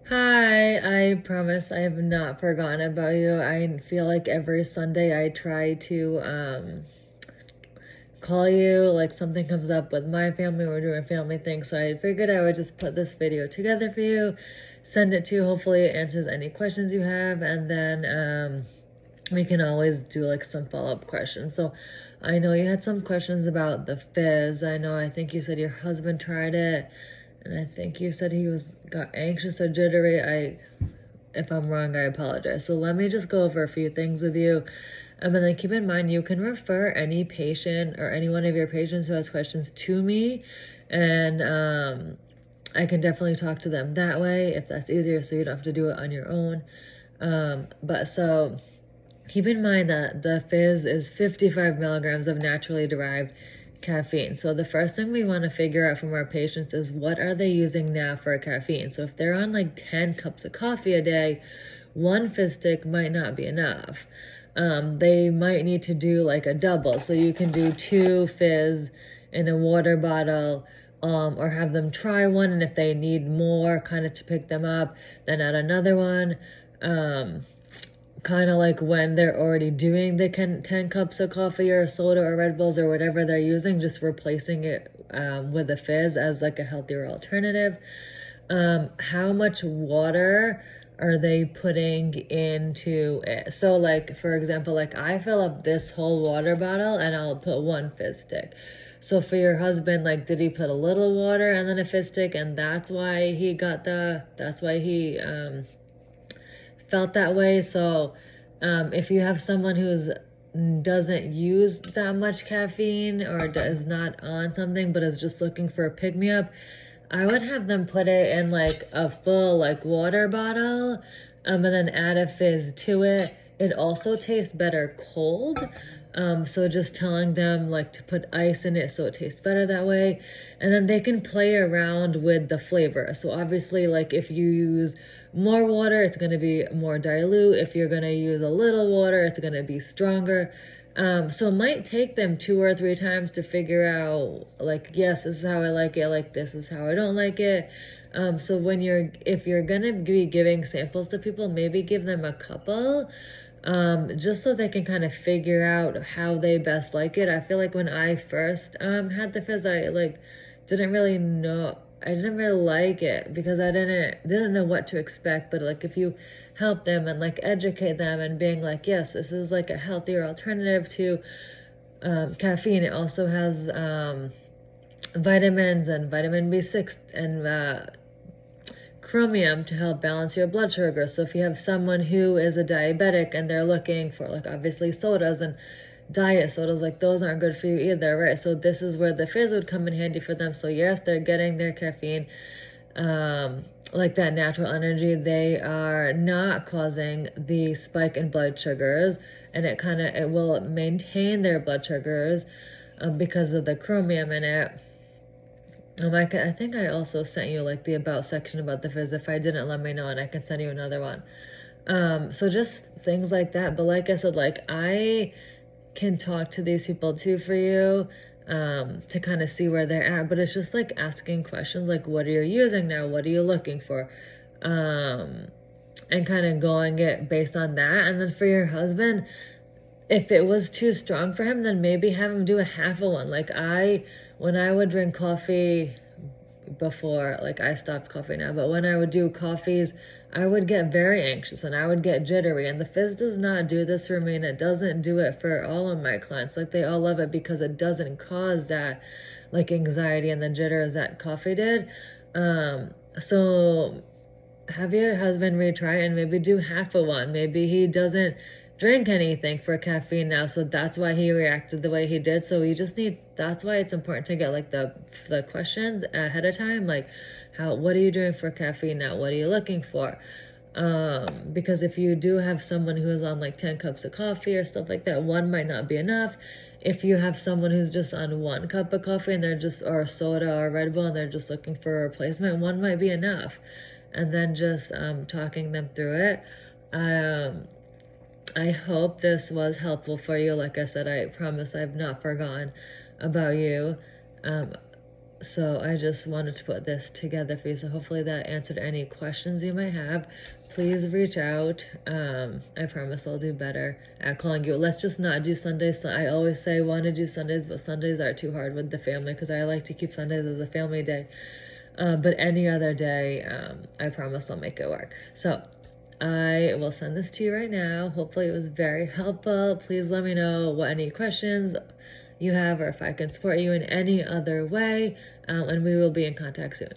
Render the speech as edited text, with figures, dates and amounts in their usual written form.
Hi, I promise I have not forgotten about you. I feel like every Sunday I try to call you, like something comes up with my family, we're doing family things, so I figured I would just put this video together for you, send it to you, hopefully it answers any questions you have, and then we can always do like some follow-up questions. So I know you had some questions about the Fizz. I think you said your husband tried it, and I think you said he got anxious or jittery. If I'm wrong, I apologize. So let me just go over a few things with you. And then keep in mind, you can refer any patient or any one of your patients who has questions to me, and I can definitely talk to them that way if that's easier, so you don't have to do it on your own. But so keep in mind that the Fizz is 55 milligrams of naturally derived caffeine. So the first thing we want to figure out from our patients is what are they using now for caffeine. So if they're on like 10 cups of coffee a day, one Fizz stick might not be enough. They might need to do like a double. So you can do 2 Fizz in a water bottle, or have them try one, and if they need more kind of to pick them up, then add another one. Kind of like when they're already doing the 10 cups of coffee or soda or Red Bulls or whatever they're using, just replacing it with a Fizz as like a healthier alternative. How much water are they putting into it? So like, for example, like I fill up this whole water bottle and I'll put 1 Fizz stick. So for your husband, like, did he put a little water and then a Fizz stick, and that's why he felt that way? So if you have someone who doesn't use that much caffeine or is not on something but is just looking for a pick-me-up, I would have them put it in like a full like water bottle, and then add a Fizz to it. It also tastes better cold. So just telling them like to put ice in it so it tastes better that way. And then they can play around with the flavor. So obviously, like if you use more water, it's going to be more dilute. If you're going to use a little water, it's going to be stronger. So it might take them 2 or 3 times to figure out, like, yes, this is how I like it, like this is how I don't like it. So if you're gonna be giving samples to people, maybe give them a couple, just so they can kind of figure out how they best like it. I feel like when I first had the Fizz, I like didn't really know. I didn't really like it because I didn't know what to expect. But like if you help them and like educate them and being like, yes, this is like a healthier alternative to caffeine. It also has vitamins and vitamin B6 and chromium to help balance your blood sugar. So if you have someone who is a diabetic and they're looking for like obviously sodas and diet sodas, like those aren't good for you either, right? So this is where the Fizz would come in handy for them. So yes, they're getting their caffeine, like that natural energy. They are not causing the spike in blood sugars, and it will maintain their blood sugars because of the chromium in it. I think I also sent you like the about section about the Fizz. If I didn't, let me know and I can send you another one. So just things like that. But like I said, like I can talk to these people too for you, to kind of see where they're at. But it's just like asking questions like, what are you using now? What are you looking for? And kind of going it based on that. And then for your husband, if it was too strong for him, then maybe have him do a half of one. Like when I would drink coffee before, like I stopped coffee now, but when I would do coffees, I would get very anxious and I would get jittery. And the Fizz does not do this for me, and it doesn't do it for all of my clients. Like they all love it because it doesn't cause that like anxiety and the jitters that coffee did. So have your husband retry and maybe do half of one. Maybe he doesn't drink anything for caffeine now, so that's why he reacted the way he did. So that's why it's important to get like the questions ahead of time, like what are you doing for caffeine now? What are you looking for? Because if you do have someone who is on like 10 cups of coffee or stuff like that, one might not be enough. If you have someone who's just on 1 cup of coffee and or soda or Red Bull and they're just looking for a replacement, one might be enough. And then just talking them through it. I hope this was helpful for you. Like I said, I promise I've not forgotten about you. So I just wanted to put this together for you. So hopefully that answered any questions you might have. Please reach out. I promise I'll do better at calling you. Let's just not do Sundays. So I always say want to do Sundays, but Sundays are too hard with the family because I like to keep Sundays as a family day. But any other day, I promise I'll make it work. So I will send this to you right now. Hopefully it was very helpful. Please let me know what any questions you have or if I can support you in any other way. And we will be in contact soon.